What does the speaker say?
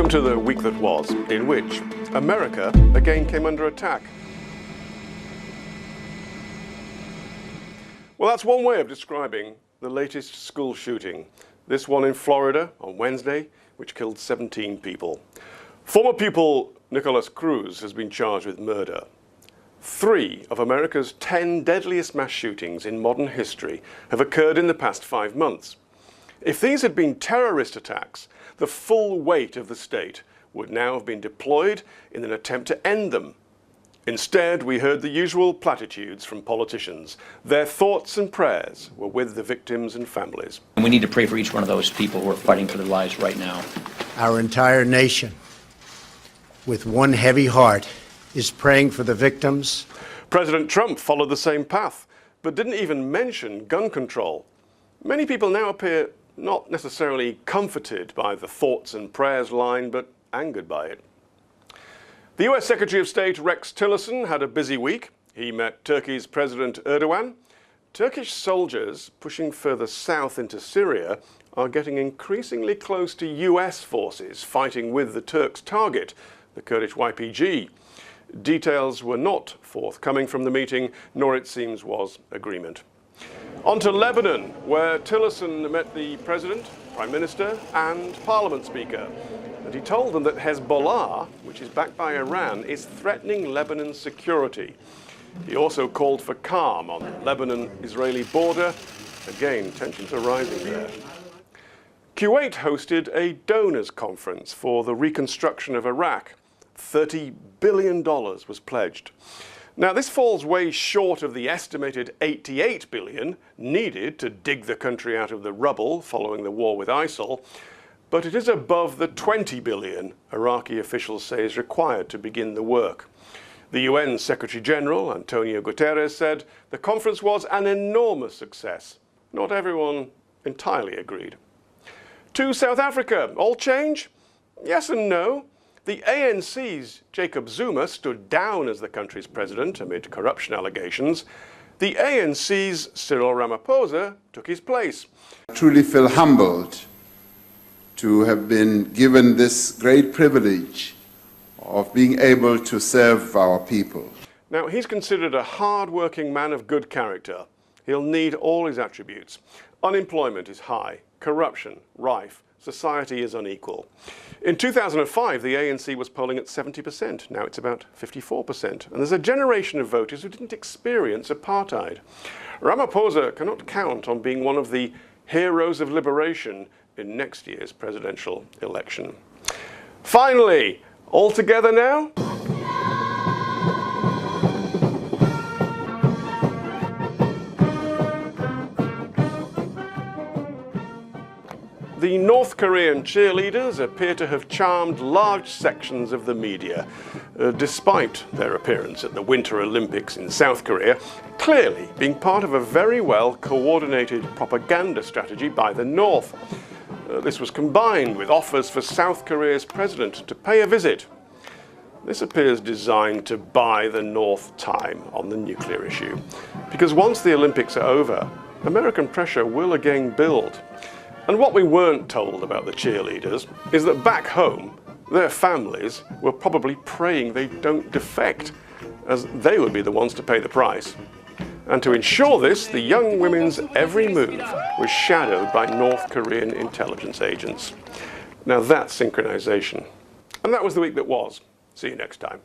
Welcome to the week that was, in which America again came under attack. Well, that's one way of describing the latest school shooting. This one in Florida on Wednesday, which killed 17 people. Former pupil Nicholas Cruz has been charged with murder. 3 of America's 10 deadliest mass shootings in modern history have occurred in the past 5 months. If these had been terrorist attacks, the full weight of the state would now have been deployed in an attempt to end them. Instead, we heard the usual platitudes from politicians. Their thoughts and prayers were with the victims and families. And we need to pray for each one of those people who are fighting for their lives right now. Our entire nation, with one heavy heart, is praying for the victims. President Trump followed the same path, but didn't even mention gun control. Many people now appear not necessarily comforted by the thoughts and prayers line, but angered by it. The US Secretary of State Rex Tillerson had a busy week. He met Turkey's President Erdogan. Turkish soldiers pushing further south into Syria are getting increasingly close to US forces fighting with the Turks' target, the Kurdish YPG. Details were not forthcoming from the meeting, nor it seems was agreement. On to Lebanon, where Tillerson met the President, Prime Minister and Parliament Speaker. And he told them that Hezbollah, which is backed by Iran, is threatening Lebanon's security. He also called for calm on the Lebanon-Israeli border. Again, tensions are rising there. Kuwait hosted a donors conference for the reconstruction of Iraq. $30 billion was pledged. Now, this falls way short of the estimated $88 billion needed to dig the country out of the rubble following the war with ISIL, but it is above the $20 billion Iraqi officials say is required to begin the work. The UN Secretary General, Antonio Guterres, said the conference was an enormous success. Not everyone entirely agreed. To South Africa, all change? Yes and no. The ANC's Jacob Zuma stood down as the country's president amid corruption allegations. The ANC's Cyril Ramaphosa took his place. I truly feel humbled to have been given this great privilege of being able to serve our people. Now, he's considered a hard-working man of good character. He'll need all his attributes. Unemployment is high, corruption rife, society is unequal. In 2005, the ANC was polling at 70%. Now it's about 54%. And there's a generation of voters who didn't experience apartheid. Ramaphosa cannot count on being one of the heroes of liberation in next year's presidential election. Finally, all together now? The North Korean cheerleaders appear to have charmed large sections of the media, despite their appearance at the Winter Olympics in South Korea, clearly being part of a very well coordinated propaganda strategy by the North. This was combined with offers for South Korea's president to pay a visit. This appears designed to buy the North time on the nuclear issue, because once the Olympics are over, American pressure will again build. And what we weren't told about the cheerleaders is that back home, their families were probably praying they don't defect, as they would be the ones to pay the price. And to ensure this, the young women's every move was shadowed by North Korean intelligence agents. Now that's synchronization. And that was the week that was. See you next time.